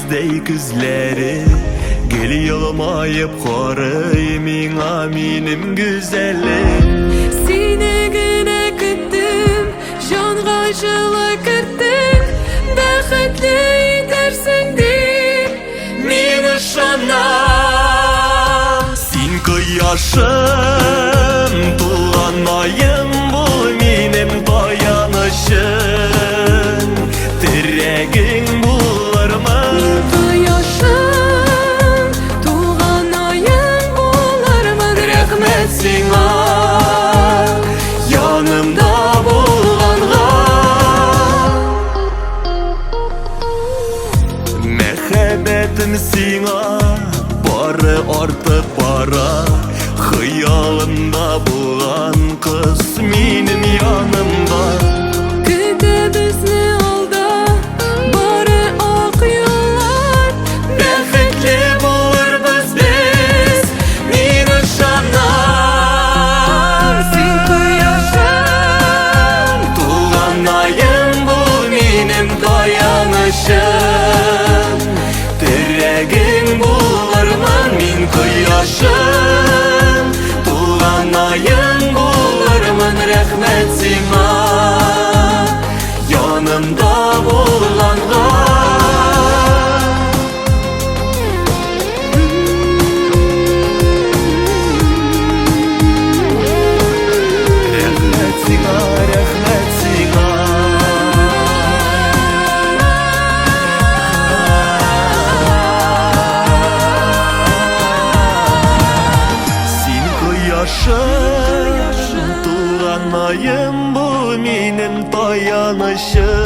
güzdey küzleri Gel yalamayıp qaray ming'a menim güzelim Seni gine küttüm, jonga жылы кірттің Бақытты етерсің деп Мен ышанам Сен құяшым туған айым бұл менің таянышым Тірегің болармын Құяшым туған айың болармын Рәхмәт сиңа янымда болғанға Мәхәббәтім сиңа бары артып бара Хыялымда болған қыз менің янымда Күтебізні алда бары ақ юллар Бәхетле боларбыз біз мен ышанам Сен құяшым Туған айым бұл менің таянышым Тірегің болармын мен құяшым Туған айым болармын рәхмәт сиңа янымда болғанға Рәхмәт сиңа, рәхмәт сиңа Син құяшым, туған айым бұл менің таянышым